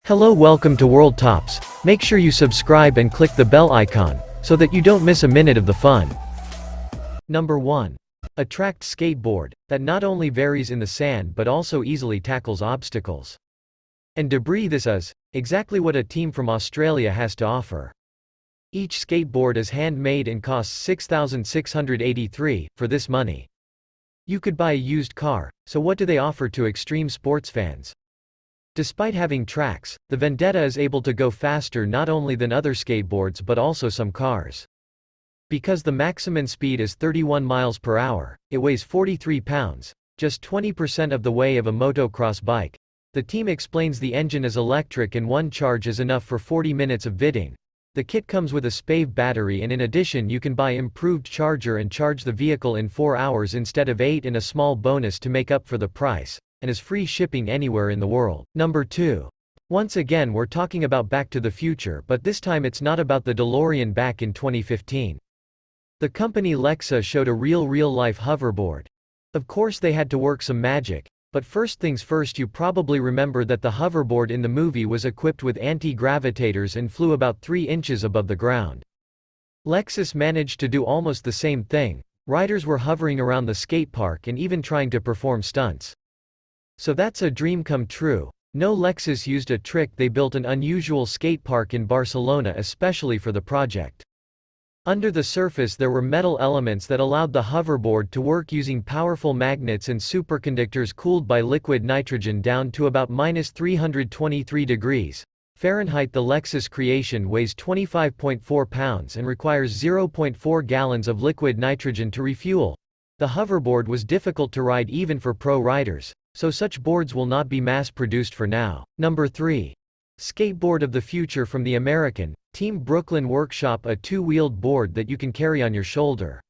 Hello, welcome to World Tops. Make sure you subscribe and click the bell icon, so that you don't miss a minute of the fun. Number 1. A tracked skateboard, that not only varies in the sand but also easily tackles obstacles and debris. This is exactly what a team from Australia has to offer. Each skateboard is handmade and costs $6,683, for this money. You could buy a used car, so what do they offer to extreme sports fans? Despite having tracks, the Vendetta is able to go faster not only than other skateboards but also some cars. Because the maximum speed is 31 miles per hour, it weighs 43 pounds, just 20% of the weight of a motocross bike. The team explains the engine is electric and one charge is enough for 40 minutes of viding. The kit comes with a spave battery, and in addition you can buy improved charger and charge the vehicle in 4 hours instead of 8, and a small bonus to make up for the price, and is free shipping anywhere in the world. Number 2. Once again we're talking about Back to the Future, but this time it's not about the DeLorean back in 2015. The company Lexa showed a real-life hoverboard. Of course they had to work some magic, but first things first, you probably remember that the hoverboard in the movie was equipped with anti-gravitators and flew about 3 inches above the ground. Lexus managed to do almost the same thing. Riders were hovering around the skate park and even trying to perform stunts. So that's a dream come true. No, Lexus used a trick. They built an unusual skate park in Barcelona especially for the project. Under the surface there were metal elements that allowed the hoverboard to work using powerful magnets and superconductors cooled by liquid nitrogen down to about -323 degrees Fahrenheit. The Lexus creation weighs 25.4 pounds and requires 0.4 gallons of liquid nitrogen to refuel. The hoverboard was difficult to ride even for pro riders, so such boards will not be mass-produced for now. Number 3. Skateboard of the future from the American Team Brooklyn Workshop, a 2-wheeled board that you can carry on your shoulder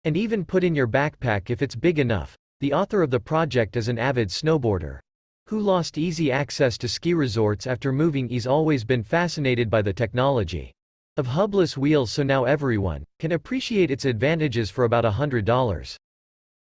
and even put in your backpack if it's big enough. The author of the project is an avid snowboarder who lost easy access to ski resorts after moving. He's always been fascinated by the technology of hubless wheels, so now everyone can appreciate its advantages for about $100.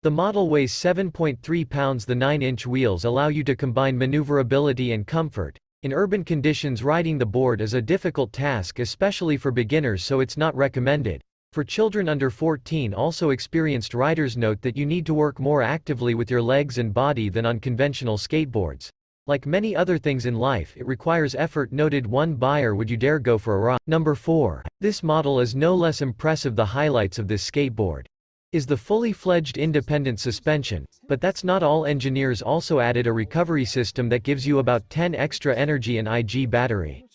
The model weighs 7.3 pounds. The 9-inch wheels allow you to combine maneuverability and comfort. In urban conditions, riding the board is a difficult task, especially for beginners, so it's not recommended for children under 14. Also, experienced riders note that you need to work more actively with your legs and body than on conventional skateboards. Like many other things in life, it requires effort. Noted one buyer. Would you dare go for a ride? Number 4. This model is no less impressive. The highlights of this skateboard is the fully fledged independent suspension, but that's not all. Engineers also added a recovery system that gives you about 10 extra energy and IG battery.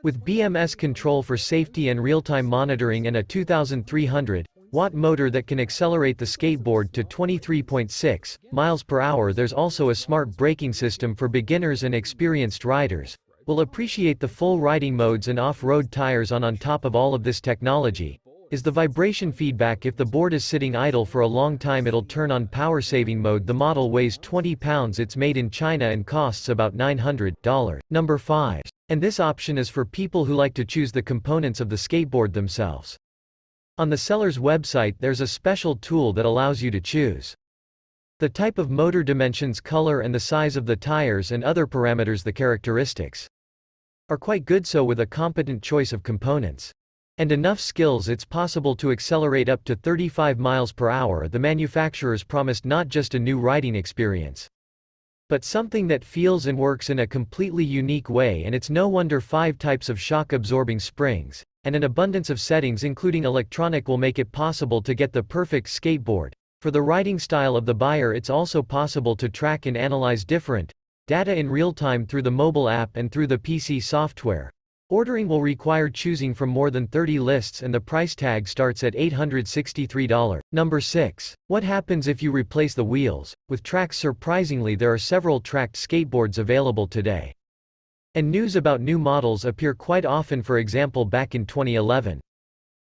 With BMS control for safety and real-time monitoring and a 2,300-watt motor that can accelerate the skateboard to 23.6 miles per hour. There's also a smart braking system for beginners, and experienced riders will appreciate the full riding modes and off-road tires. On top of all of this technology is the vibration feedback. If the board is sitting idle for a long time, it'll turn on power saving mode. The model weighs 20 pounds. It's made in China and costs about $900. Number 5. And this option is for people who like to choose the components of the skateboard themselves. On the seller's website there's a special tool that allows you to choose the type of motor, dimensions, color, and the size of the tires and other parameters. The characteristics are quite good, so with a competent choice of components and enough skills, it's possible to accelerate up to 35 miles per hour. The manufacturers promised not just a new riding experience, but something that feels and works in a completely unique way, and it's no wonder 5 types of shock-absorbing springs and an abundance of settings including electronic will make it possible to get the perfect skateboard for the riding style of the buyer. It's also possible to track and analyze different data in real time through the mobile app and through the PC software. Ordering will require choosing from more than 30 lists, and the price tag starts at $863. Number 6. What happens if you replace the wheels with tracks? Surprisingly, there are several tracked skateboards available today, and news about new models appear quite often. For example, back in 2011,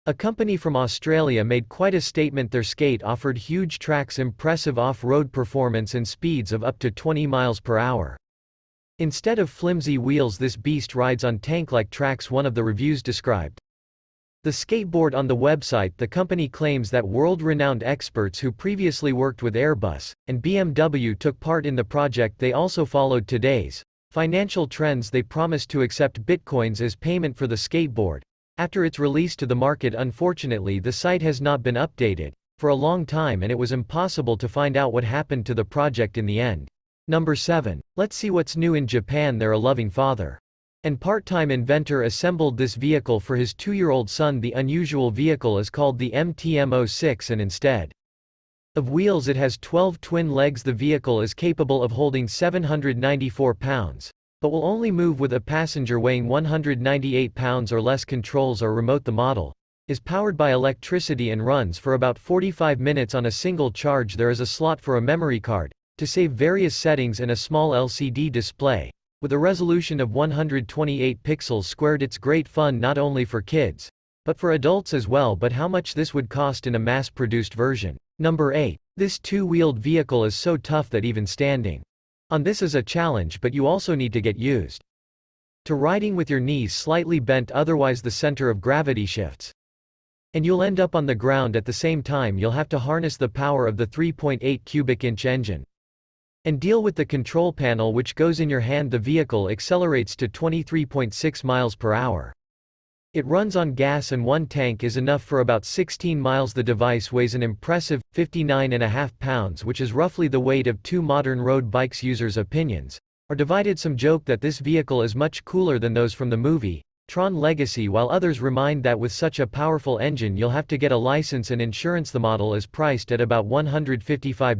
a company from Australia made quite a statement. Their skate offered huge tracks, impressive off-road performance, and speeds of up to 20 miles per hour. Instead of flimsy wheels, this beast rides on tank-like tracks. One of the reviews described the skateboard on the website. The company claims that world-renowned experts who previously worked with Airbus and BMW took part in the project. They also followed today's Financial trends. They promised to accept bitcoins as payment for the skateboard. After its release to the market, unfortunately the site has not been updated for a long time, and it was impossible to find out what happened to the project in the end. Number 7. Let's see what's new in Japan. There, a loving father and part-time inventor assembled this vehicle for his 2-year-old son. The unusual vehicle is called the MTM-06, and instead of wheels it has 12 twin legs. The vehicle is capable of holding 794 pounds, but will only move with a passenger weighing 198 pounds or less. Controls are remote. The model is powered by electricity and runs for about 45 minutes on a single charge. There is a slot for a memory card to save various settings and a small LCD display with a resolution of 128 pixels squared. It's great fun not only for kids, but for adults as well. But how much this would cost in a mass-produced version? Number 8. This two-wheeled vehicle is so tough that even standing on this is a challenge, but you also need to get used to riding with your knees slightly bent, otherwise the center of gravity shifts and you'll end up on the ground. At the same time, you'll have to harness the power of the 3.8 cubic inch engine and deal with the control panel which goes in your hand. The vehicle accelerates to 23.6 miles per hour. It runs on gas and one tank is enough for about 16 miles. The device weighs an impressive 59.5 pounds, which is roughly the weight of 2 modern road bikes. Users' opinions are divided. Some joke that this vehicle is much cooler than those from the movie Tron Legacy, while others remind that with such a powerful engine you'll have to get a license and insurance. The model is priced at about $155.